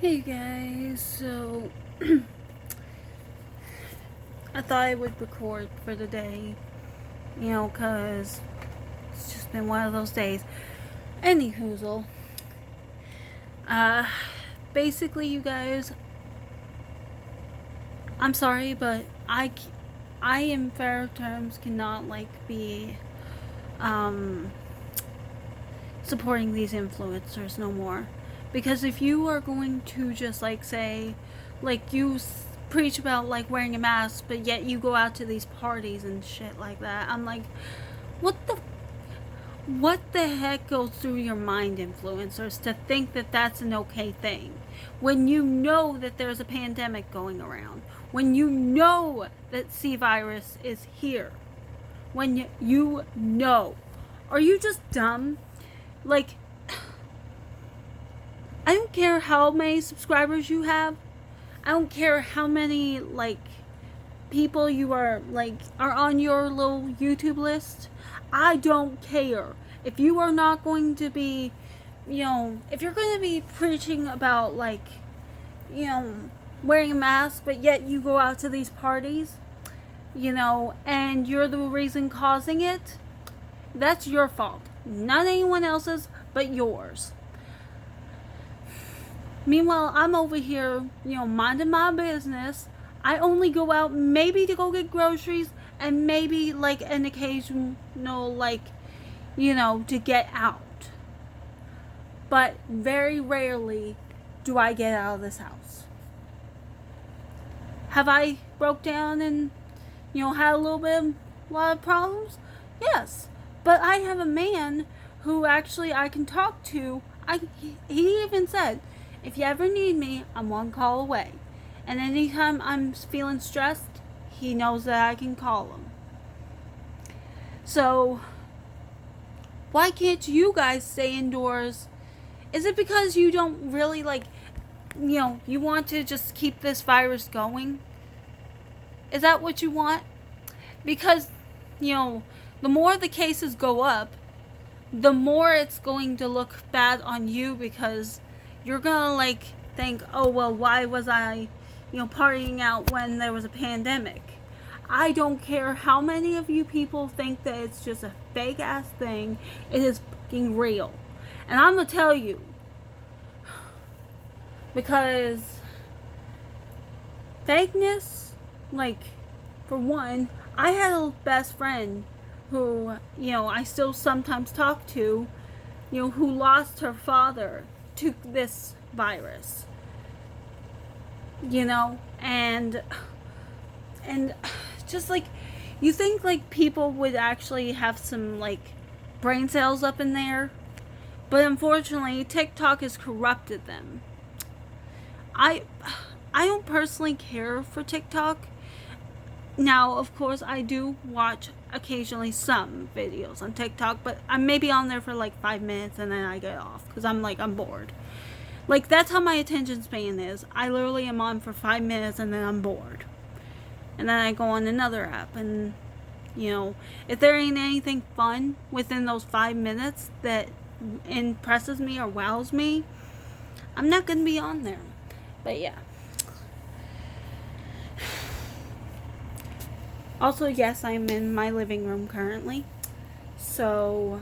Hey guys, so I thought I would record for the day, cause it's just been one of those days. Any hoozle. Uh, Basically, you guys, I'm sorry, but I in fair terms cannot, be, um, supporting these influencers no more. Because if you are going to just, say, preach about, wearing a mask, but yet you go out to these parties and shit like that, I'm like, what the what the heck goes through your mind, influencers, to think that that's an okay thing when you know that there's a pandemic going around, when you know that C virus is here, when you know? Are you just dumb? Like, I don't care how many subscribers you have. I don't care how many people you are on your little YouTube list. I don't care. If you are not going to be, if you're going to be preaching about you know, wearing a mask, but yet you go out to these parties, and you're the reason causing it, that's your fault. Not anyone else's, but yours. Meanwhile, I'm over here, minding my business. I only go out maybe to go get groceries and maybe an occasional, to get out. But very rarely do I get out of this house. Have I broke down and, had a lot of problems? Yes. But I have a man who actually I can talk to. He even said, if you ever need me, I'm one call away. And anytime I'm feeling stressed, he knows that I can call him. So, why can't you guys stay indoors? Is it because you don't really you want to just keep this virus going? Is that what you want? Because, the more the cases go up, the more it's going to look bad on you, because you're gonna think, oh well, why was I, partying out when there was a pandemic? I don't care how many of you people think that it's just a fake ass thing. It is fucking real. And I'm gonna tell you, because fakeness, for one, I had a best friend who, I still sometimes talk to, who lost her father to this virus. And just you think people would actually have some brain cells up in there, but unfortunately TikTok has corrupted them. I don't personally care for TikTok. Now, of course, I do watch occasionally some videos on TikTok, but I'm maybe on there for 5 minutes and then I get off because I'm bored. That's how my attention span is. I literally am on for 5 minutes and then I'm bored. And then I go on another app, and, if there ain't anything fun within those 5 minutes that impresses me or wows me, I'm not going to be on there. But yeah. Also, yes, I'm in my living room currently. So,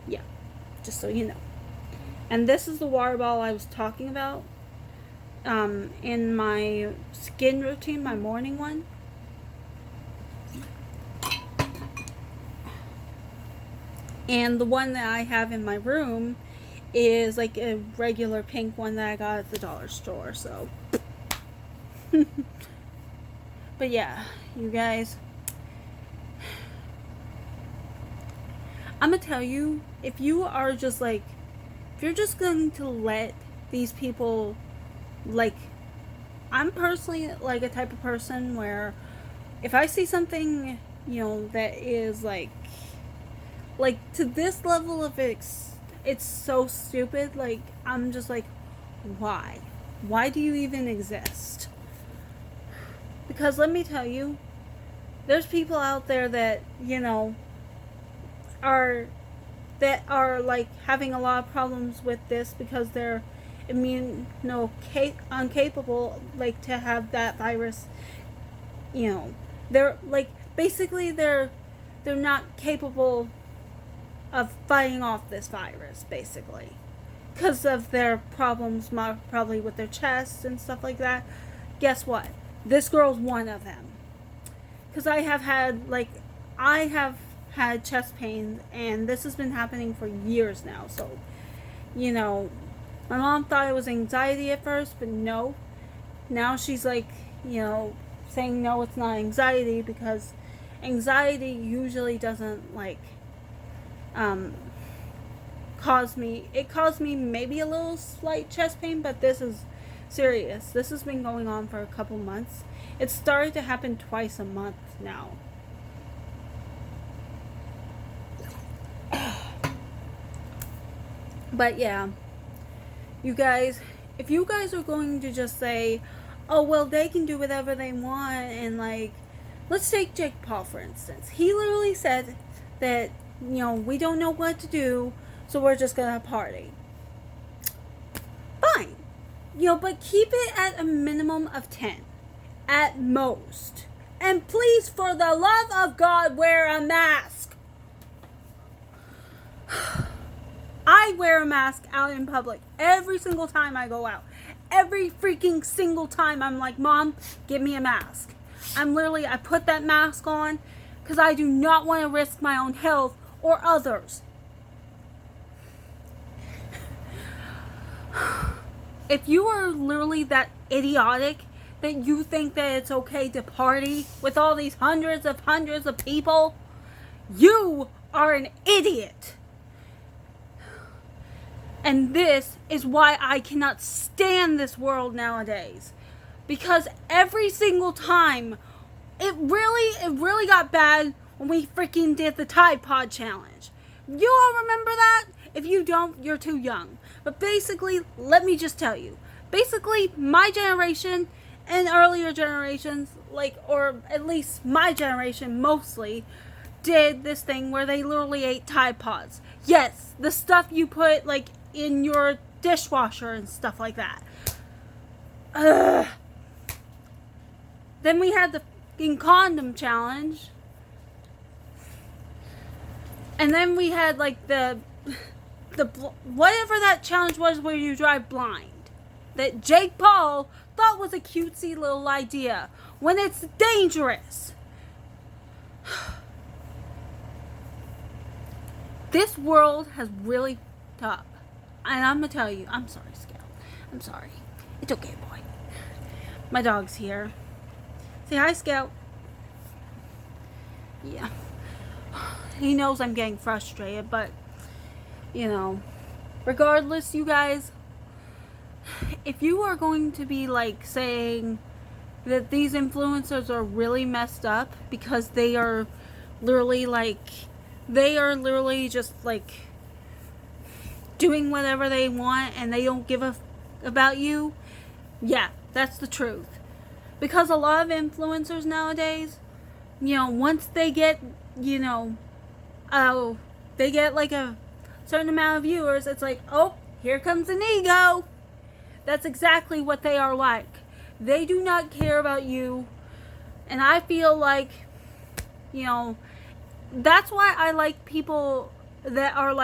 yeah, just so you know. And this is the water bottle I was talking about in my skin routine, my morning one. And the one that I have in my room is a regular pink one that I got at the dollar store, so. But yeah, you guys, I'm gonna tell you, if you are just if you're just going to let these people, I'm personally a type of person where if I see something, that is to this level of it's so stupid, I'm just why? Why do you even exist? Because let me tell you, there's people out there that, are having a lot of problems with this because they're incapable, like, to have that virus. They're like, basically they're not capable of fighting off this virus, basically, because of their problems, probably with their chests and stuff like that. Guess what? This girl's one of them. Because I have had chest pains, and this has been happening for years now. So, my mom thought it was anxiety at first, but no. Now she's like, saying no, it's not anxiety, because anxiety usually doesn't, like, caused me maybe a little slight chest pain, but this is serious. This has been going on for a couple months. It's started to happen twice a month now. But yeah, you guys, if you guys are going to just say, oh, well, they can do whatever they want, and, like, let's take Jake Paul, for instance. He literally said that, we don't know what to do, so we're just gonna party. Fine. But keep it at a minimum of 10. At most. And please, for the love of God, wear a mask. I wear a mask out in public every single time I go out. Every freaking single time I'm like, Mom, give me a mask. I put that mask on because I do not want to risk my own health or others. If you are literally that idiotic that you think that it's okay to party with all these hundreds of people, you are an idiot. And this is why I cannot stand this world nowadays. Because every single time, it really got bad when we freaking did the Tide Pod Challenge. You all remember that? If you don't, you're too young. But basically, let me just tell you. Basically, my generation and earlier generations, or at least my generation mostly, did this thing where they literally ate Tide Pods. Yes, the stuff you put, in your dishwasher and stuff like that. Then we had the fucking condom challenge. And then we had, the whatever that challenge was where you drive blind. That Jake Paul thought was a cutesy little idea. When it's dangerous. This world has really fucked up. And I'm going to tell you, I'm sorry, Scout. I'm sorry. It's okay, boy. My dog's here. Say hi, Scout. Yeah. He knows I'm getting frustrated, but, regardless, you guys, if you are going to be, saying that these influencers are really messed up because they are literally, just, doing whatever they want and they don't give a about you, yeah, that's the truth. Because a lot of influencers nowadays, once they get, they get a certain amount of viewers, it's like, oh, here comes an ego. That's exactly what they are like. They do not care about you. And I feel like, that's why I like people that are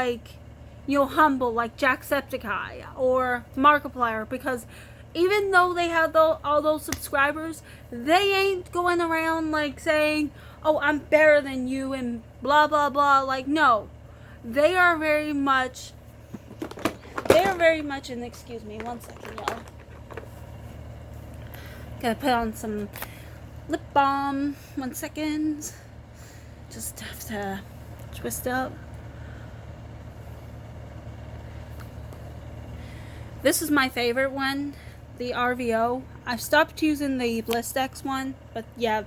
humble, like Jacksepticeye or Markiplier, because even though they have all those subscribers, they ain't going around saying, oh, I'm better than you and blah blah blah. No, they are very much and excuse me 1 second, y'all. Gotta put on some lip balm. 1 second. Just have to twist up. This is my favorite one, the RVO. I've stopped using the Blistex one, but yeah,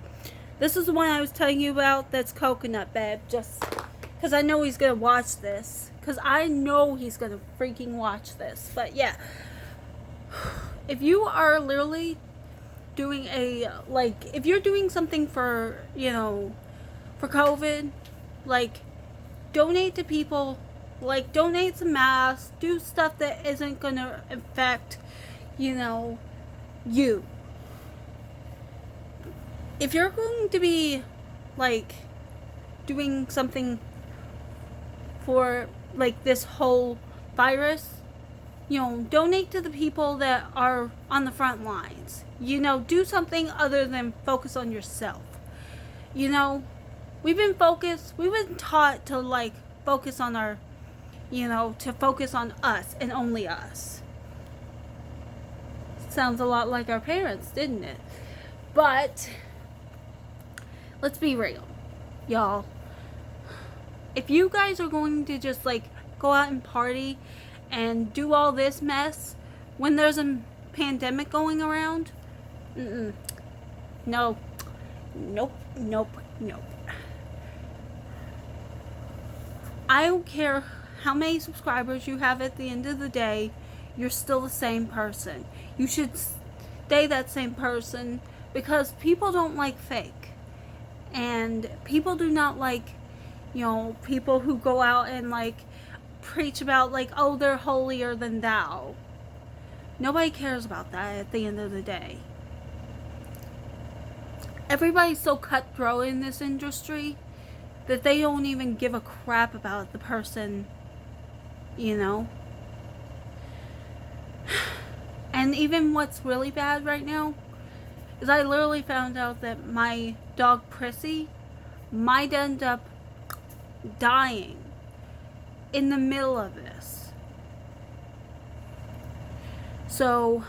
this is the one I was telling you about that's coconut, babe, just because I know he's going to watch this. Because I know he's going to freaking watch this. But yeah, if you are literally doing if you're doing something for, for COVID, donate to people Like, donate some masks, do stuff that isn't gonna affect, you. If you're going to be, like, doing something for, like, this whole virus, donate to the people that are on the front lines. Do something other than focus on yourself. We've been taught to, like, focus on our, to focus on us and only us. Sounds a lot like our parents, didn't it? But let's be real, y'all. If you guys are going to just, like, go out and party and do all this mess when there's a pandemic going around, no. Nope. I don't care how many subscribers you have at the end of the day, you're still the same person. You should stay that same person, because people don't like fake. And people do not like, people who go out and, like, preach about, like, oh, they're holier than thou. Nobody cares about that at the end of the day. Everybody's so cutthroat in this industry that they don't even give a crap about the person, And even what's really bad right now is I literally found out that my dog Prissy might end up dying in the middle of this. So,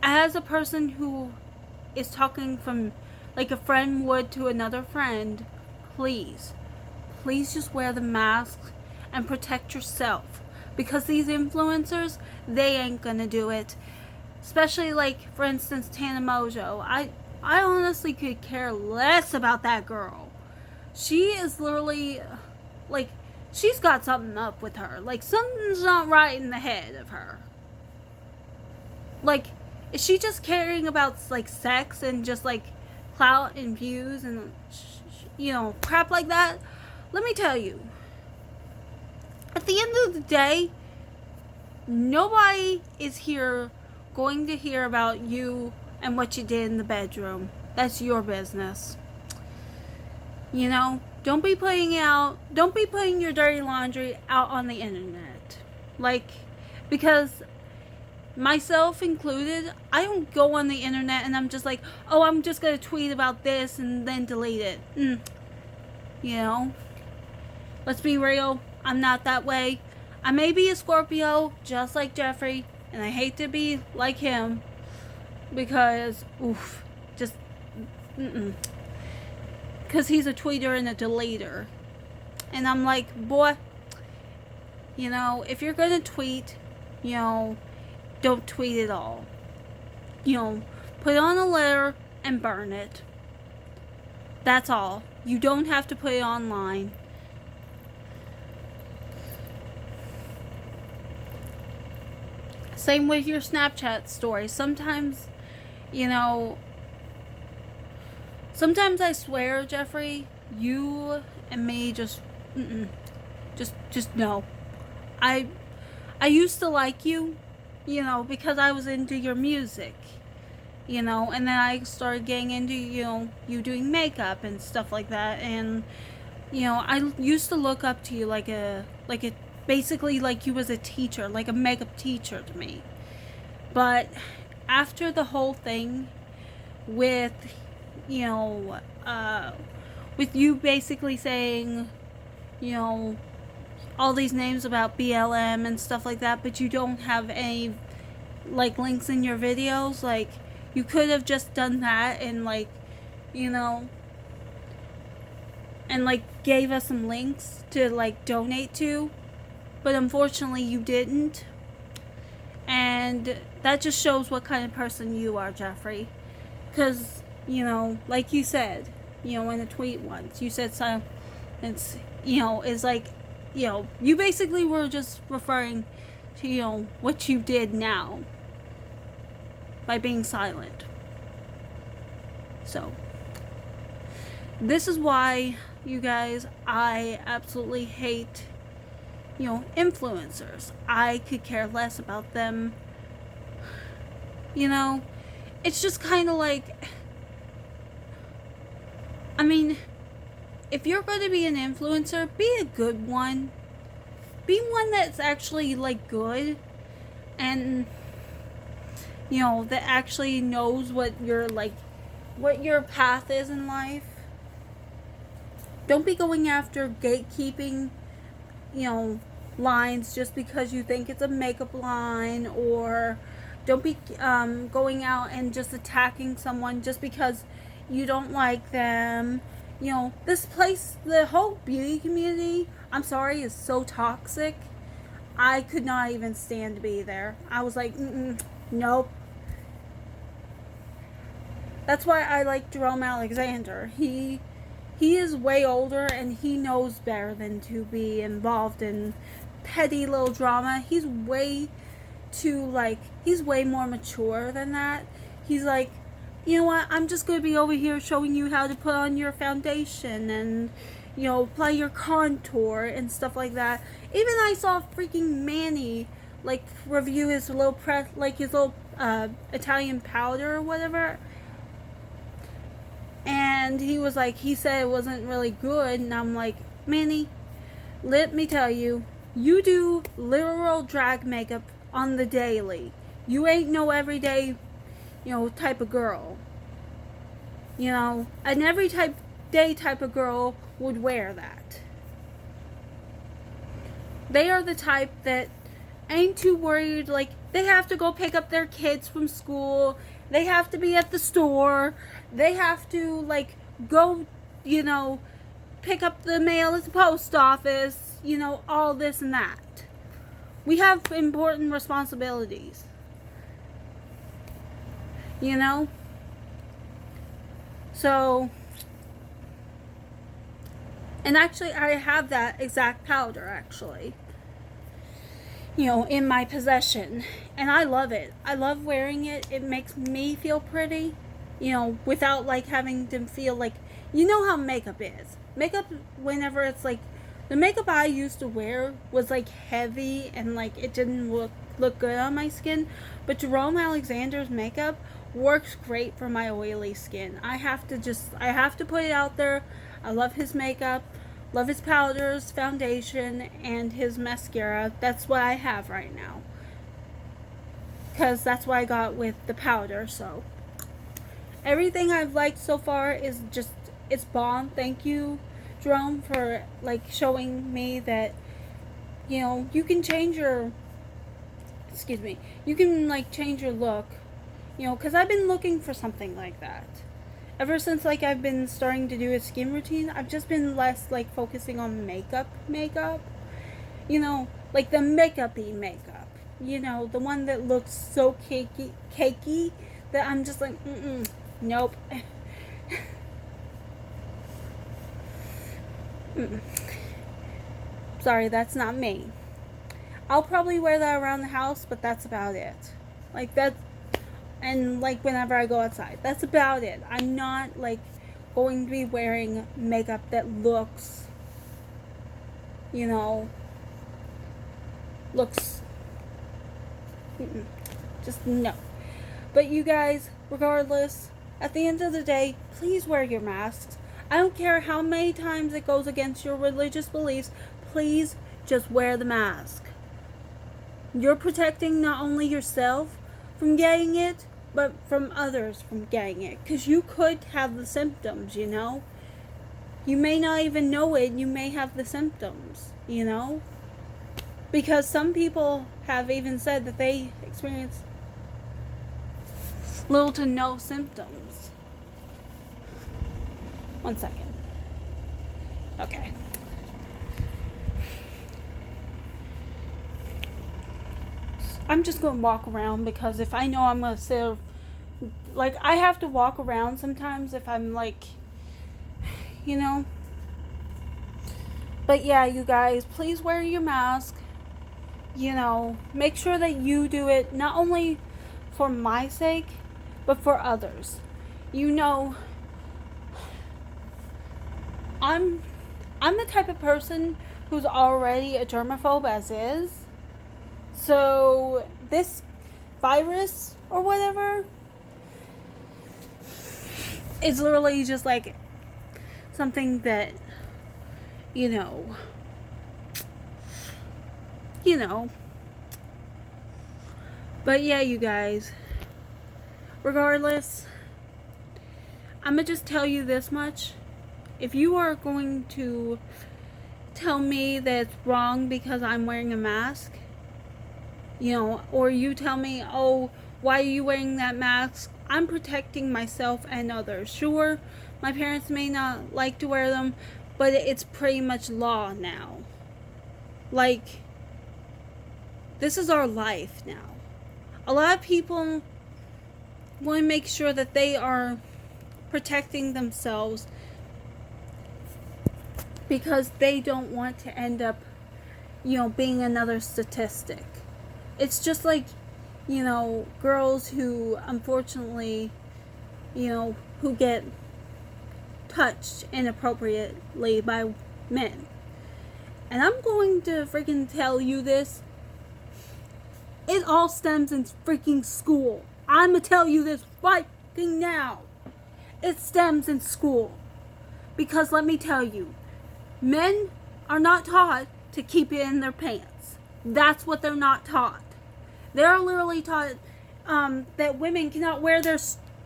as a person who is talking from, like, a friend would to another friend, please just wear the mask and protect yourself, because these influencers, they ain't gonna do it. Especially, like, for instance, Tana Mojo. I honestly could care less about that girl. She is literally, like, she's got something up with her. Like, something's not right in the head of her. Like, is she just caring about, like, sex and just, like, clout and views and, crap like that? Let me tell you, at the end of the day, nobody is going to hear about you and what you did in the bedroom. That's your business. Don't be putting your dirty laundry out on the internet. Like, because myself included, I don't go on the internet and I'm just like, oh, I'm just going to tweet about this and then delete it. Let's be real. I'm not that way. I may be a Scorpio, just like Jeffrey, and I hate to be like him, because, because he's a tweeter and a deleter. And I'm like, boy, if you're going to tweet, don't tweet at all. Put on a letter and burn it. That's all. You don't have to put it online. Same with your Snapchat stories. Sometimes I swear, Jeffrey, you and me just no. I used to like you, because I was into your music, and then I started getting into, you doing makeup and stuff like that, and, I used to look up to you like a basically like you was a teacher, like a makeup teacher to me. But after the whole thing with, with you basically saying, all these names about BLM and stuff like that, but you don't have any, like, links in your videos, like, you could have just done that and, like, and, like, gave us some links to, like, donate to, but unfortunately you didn't. And that just shows what kind of person you are, Jeffrey. Because, like you said, in a tweet once, you said silence, is like, you basically were just referring to, what you did now by being silent. So, this is why you guys, I absolutely hate, influencers. I could care less about them. You know, it's just kind of like, I mean, if you're going to be an influencer, be a good one. Be one that's actually, like, good. And, that actually knows what your path is in life. Don't be going after gatekeeping, lines just because you think it's a makeup line, or don't be going out and just attacking someone just because you don't like them. This place, the whole beauty community, I'm sorry, is so toxic. I could not even stand to be there. I was like, nope. That's why I like Jerome Alexander. He is way older and he knows better than to be involved in petty little drama. He's way more mature than that. He's like, you know what, I'm just going to be over here showing you how to put on your foundation and, apply your contour and stuff like that. Even I saw freaking Manny, review his little Italian powder or whatever. And he was like, he said it wasn't really good. And I'm like, Manny, let me tell you, you do literal drag makeup on the daily. You ain't no everyday, type of girl. An every day type of girl would wear that. They are the type that ain't too worried, they have to go pick up their kids from school, they have to be at the store, they have to, go, pick up the mail at the post office, all this and that. We have important responsibilities. So, and actually I have that exact powder, actually, in my possession. And I love it. I love wearing it. It makes me feel pretty, without, having to feel how makeup is. Makeup, whenever it's, the makeup I used to wear was, heavy and, it didn't look good on my skin. But Jerome Alexander's makeup works great for my oily skin. I have to put it out there. I love his makeup, love his powders, foundation, and his mascara. That's what I have right now, because that's what I got with the powder. So everything I've liked so far is just, it's bomb. Thank you, Jerome, for showing me that you can change your change your look, because I've been looking for something like that. Ever since, I've been starting to do a skin routine, I've just been less, focusing on makeup. The makeup-y makeup. The one that looks so cakey that I'm just like, nope. Sorry, that's not me. I'll probably wear that around the house, but that's about it. And whenever I go outside, that's about it. I'm not going to be wearing makeup that looks just no. But you guys, regardless, at the end of the day, please wear your masks. I don't care how many times it goes against your religious beliefs, please just wear the mask. You're protecting not only yourself from getting it, but from others from getting it. Because you could have the symptoms, You may not even know it, you may have the symptoms, Because some people have even said that they experience little to no symptoms. 1 second. Okay. I'm just going to walk around, because if I know I'm going to sit, I have to walk around sometimes if I'm But yeah, you guys, please wear your mask. Make sure that you do it not only for my sake, but for others. I'm I'm the type of person who's already a germaphobe as is. So this virus or whatever is literally just like something that, you know, you know. But yeah, you guys, regardless, I'm gonna just tell you this much. If you are going to tell me that it's wrong because I'm wearing a mask, you know, or you tell me, oh, why are you wearing that mask? I'm protecting myself and others. Sure, my parents may not like to wear them, but it's pretty much law now. Like, this is our life now. A lot of people want to make sure that they are protecting themselves because they don't want to end up, you know, being another statistic. It's just like, you know, girls who unfortunately, you know, who get touched inappropriately by men. And I'm going to freaking tell you this. It all stems in freaking school. I'm gonna tell you this fucking now. It stems in school. Because let me tell you, men are not taught to keep it in their pants. That's what they're not taught. They're literally taught that women cannot wear their,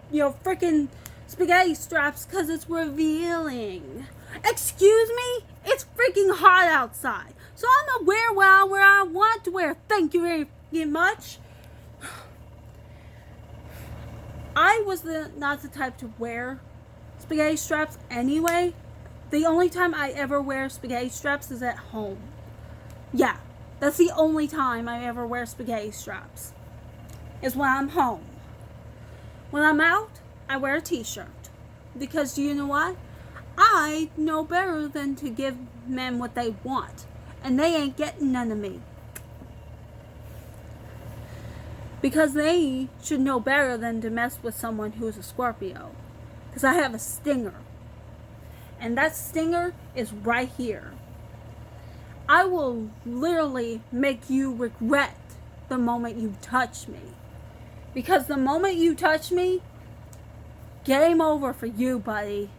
you know, freaking spaghetti straps because it's revealing. Excuse me? It's freaking hot outside. So I'm gonna wear what I want to wear. Thank you very much. I was not the type to wear spaghetti straps anyway. The only time I ever wear spaghetti straps is at home. Yeah, that's the only time I ever wear spaghetti straps. Is when I'm home. When I'm out, I wear a t-shirt. Because do you know what? I know better than to give men what they want. And they ain't getting none of me. Because they should know better than to mess with someone who's a Scorpio. Because I have a stinger. And that stinger is right here. I will literally make you regret the moment you touch me. Because the moment you touch me, game over for you, buddy.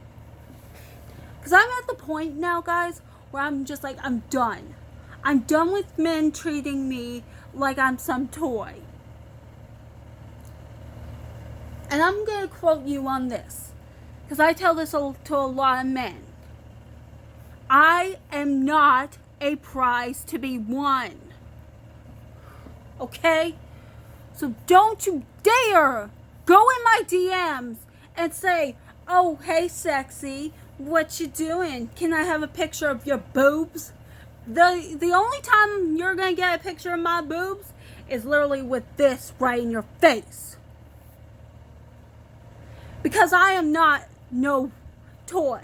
Because I'm at the point now, guys, where I'm just like, I'm done. I'm done with men treating me like I'm some toy. And I'm going to quote you on this. Because I tell this to a lot of men. I am not a prize to be won. Okay? So don't you dare go in my DMs and say, oh, hey, sexy, what you doing? Can I have a picture of your boobs? The only time you're going to get a picture of my boobs is literally with this right in your face. Because I am not no toy.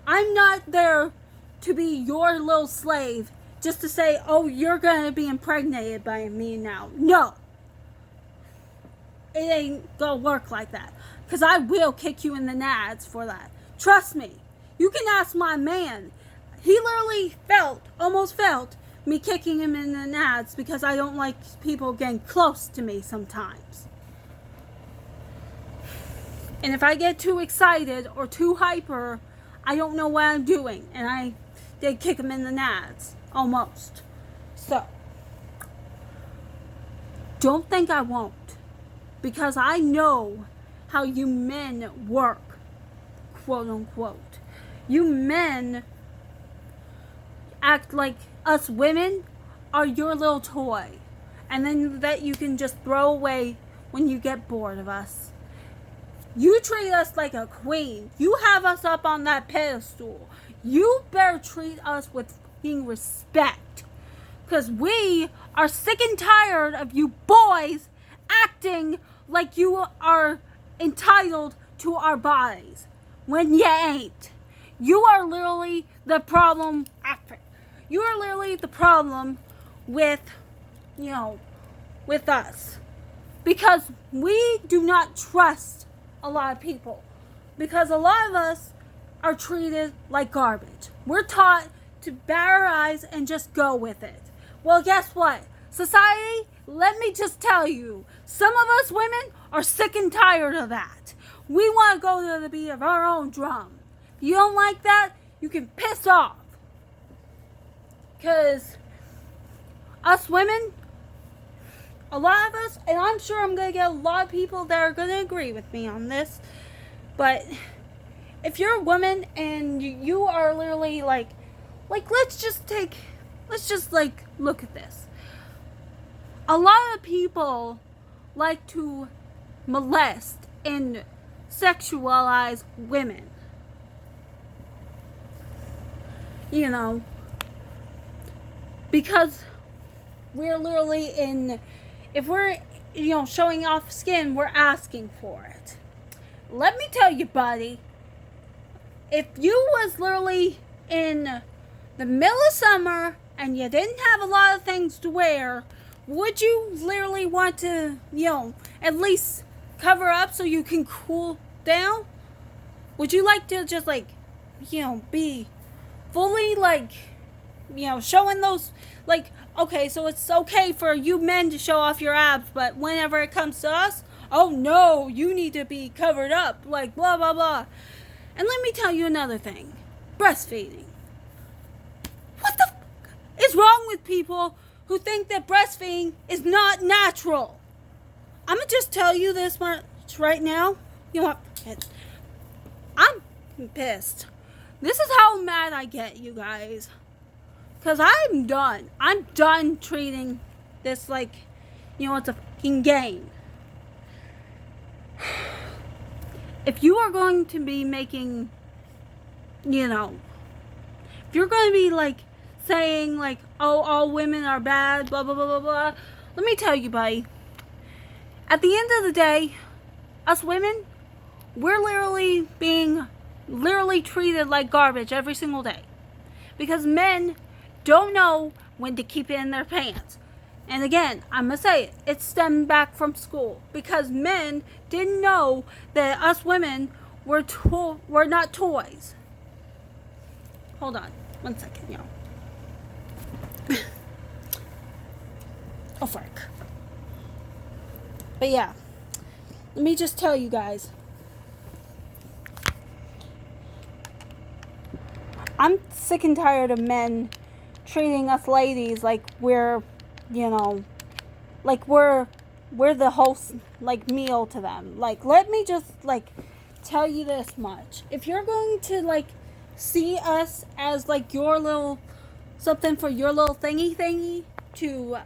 I'm not there to be your little slave just to say, oh, you're going to be impregnated by me now. No. It ain't going to work like that. Because I will kick you in the nads for that. Trust me. You can ask my man. He literally almost felt me kicking him in the nads because I don't like people getting close to me sometimes. And if I get too excited or too hyper, I don't know what I'm doing. And I did kick him in the nads. Almost. So, don't think I won't. Because I know how you men work. Quote unquote. You men act like us women are your little toy. And then that you can just throw away when you get bored of us. You treat us like a queen. You have us up on that pedestal. You better treat us with fucking respect. Because we are sick and tired of you boys acting like you are entitled to our bodies. When you ain't. You are literally the problem. You are literally the problem with, you know, with us. Because we do not trust a lot of people. Because a lot of us are treated like garbage. We're taught to bat our eyes and just go with it. Well, guess what? Society, let me just tell you, some of us women are sick and tired of that. We want to go to the beat of our own drum. If you don't like that, you can piss off. Because us women, a lot of us, and I'm sure I'm going to get a lot of people that are going to agree with me on this, but if you're a woman and you are literally like let's just look at this. A lot of people like to molest and sexualize women. You know, because we're literally if we're, showing off skin, we're asking for it. Let me tell you, buddy, if you was literally in the middle of summer and you didn't have a lot of things to wear, would you literally want to, at least cover up so you can cool down? Would you like to just be fully showing those, okay, so it's okay for you men to show off your abs, but whenever it comes to us, oh no, you need to be covered up, blah blah blah. And let me tell you another thing. Breastfeeding. What the is wrong with people who think that breastfeeding is not natural? I'm going to just tell you this much right now. You know what? I'm pissed. This is how mad I get, you guys. Because I'm done. I'm done treating this it's a fucking game. If you are going to be making, if you're going to be saying oh, all women are bad, blah, blah, blah, blah, blah, let me tell you, buddy, at the end of the day, us women, we're literally being treated like garbage every single day. Because men don't know when to keep it in their pants. And again, I'm going to say it stemmed back from school. Because men didn't know that us women were not toys. Hold on. 1 second, y'all. Oh, frick. But yeah. Let me just tell you guys. I'm sick and tired of men treating us ladies like we're, we're the host, meal to them. Let me just, tell you this much. If you're going to, see us as, your little, something for your little thingy to,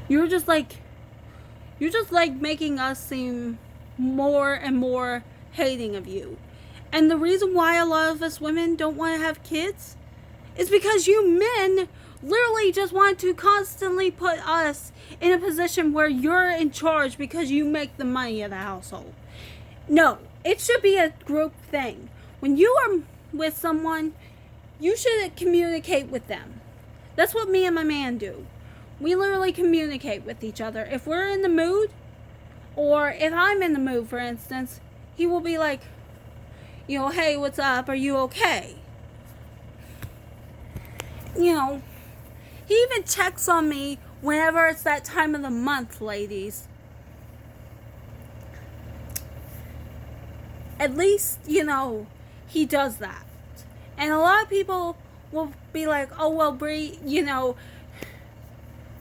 you're just, making us seem more and more hating of you. And the reason why a lot of us women don't want to have kids is because you men literally just want to constantly put us in a position where you're in charge because you make the money of the household. No, it should be a group thing. When you are with someone, you should communicate with them. That's what me and my man do. We literally communicate with each other. If we're in the mood, or if I'm in the mood, for instance, he will be like, hey, what's up? Are you okay? He even checks on me whenever it's that time of the month, ladies. At least, he does that. And a lot of people will be like, oh, well, Brie,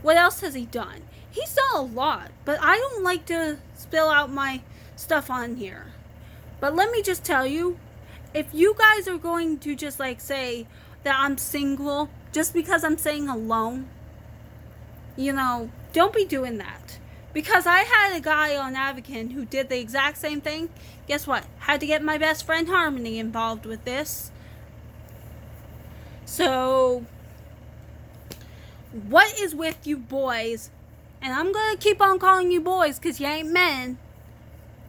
what else has he done? He's done a lot, but I don't like to spill out my stuff on here. But let me just tell you, if you guys are going to just say that I'm single just because I'm saying alone, don't be doing that. Because I had a guy on Avakin who did the exact same thing. Guess what? Had to get my best friend Harmony involved with this. So, what is with you boys? And I'm going to keep on calling you boys because you ain't men.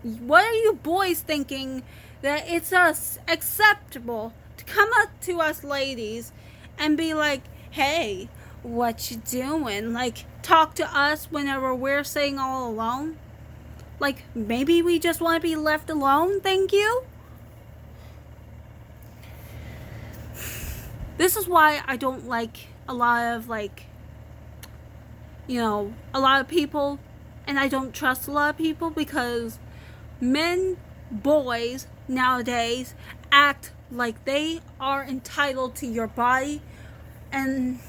What are you boys thinking that it's acceptable to come up to us ladies and be like, hey, what you doing? Talk to us whenever we're sitting all alone? Maybe we just want to be left alone, thank you? This is why I don't like a lot of a lot of people, and I don't trust a lot of people, because boys nowadays act like they are entitled to your body, and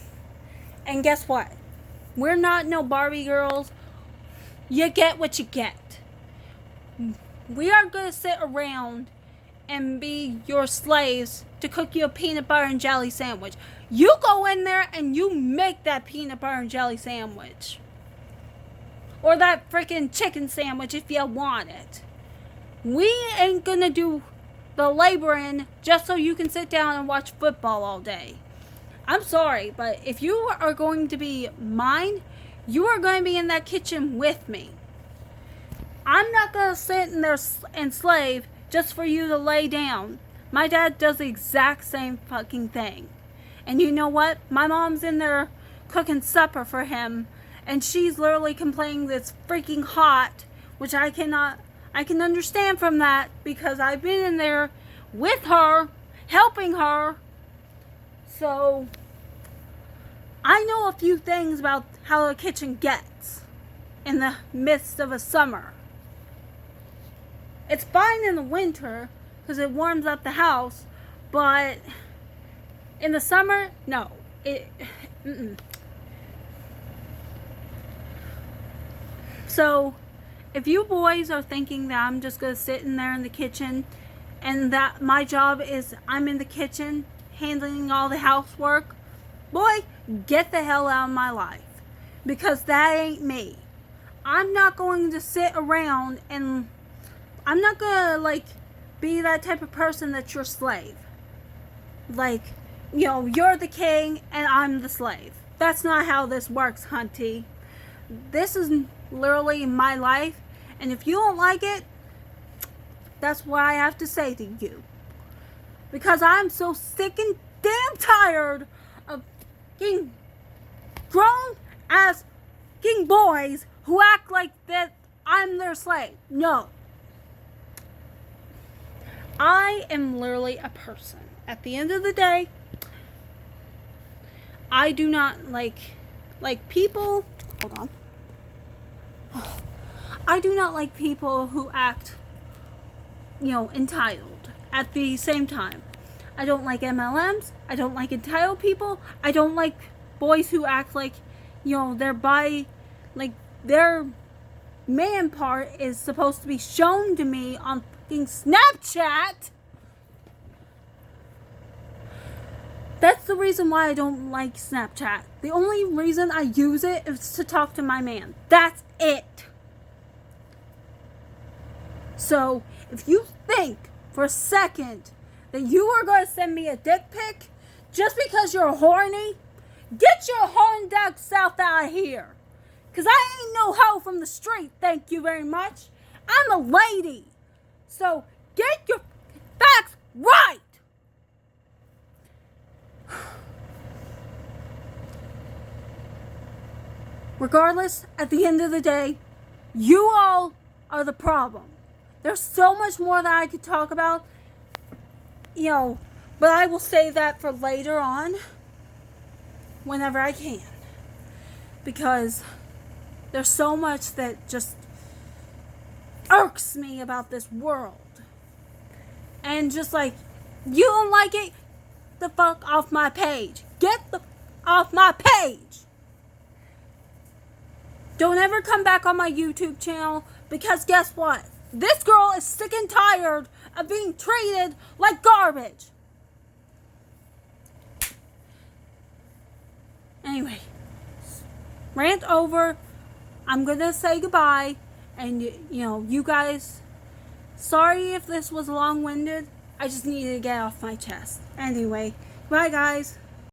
guess what? We're not no Barbie girls. You get what you get. We aren't going to sit around and be your slaves to cook you a peanut butter and jelly sandwich. You go in there and you make that peanut butter and jelly sandwich. Or that freaking chicken sandwich if you want it. We ain't going to do the laboring just so you can sit down and watch football all day. I'm sorry, but if you are going to be mine, you are going to be in that kitchen with me. I'm not going to sit in there and slave just for you to lay down. My dad does the exact same fucking thing. And you know what? My mom's in there cooking supper for him, and she's literally complaining that it's freaking hot, which I can understand from that, because I've been in there with her, helping her. So I know a few things about how the kitchen gets in the midst of a summer. It's fine in the winter because it warms up the house, but in the summer, no. So if you boys are thinking that I'm just going to sit in there in the kitchen and that my job is I'm in the kitchen handling all the housework, boy, get the hell out of my life, because that ain't me. I'm not going to sit around and I'm not going to be that type of person that's your slave. You're the king and I'm the slave. That's not how this works, hunty. This is literally my life, and if you don't like it, that's what I have to say to you. Because I'm so sick and damn tired of getting grown ass king boys who act like that I'm their slave. No. I am literally a person. At the end of the day, I do not like people. Hold on. I do not like people who act, entitled. At the same time, I don't like MLMs. I don't like entitled people. I don't like boys who act like, their body, their man part is supposed to be shown to me on fucking Snapchat. That's the reason why I don't like Snapchat. The only reason I use it is to talk to my man. That's it. So, if you think for a second that you are going to send me a dick pic just because you're horny, get your horn dog south out of here. Because I ain't no hoe from the street, thank you very much. I'm a lady. So, get your facts right. Regardless, at the end of the day, you all are the problem. There's so much more that I could talk about, but I will save that for later on, whenever I can. Because there's so much that just irks me about this world. And just you don't like it? The fuck off my page. Get the off my page. Don't ever come back on my YouTube channel, because guess what? This girl is sick and tired of being treated like garbage. Anyway, rant over. I'm gonna say goodbye, and you guys, sorry if this was long-winded. I just needed to get off my chest. Anyway, bye guys.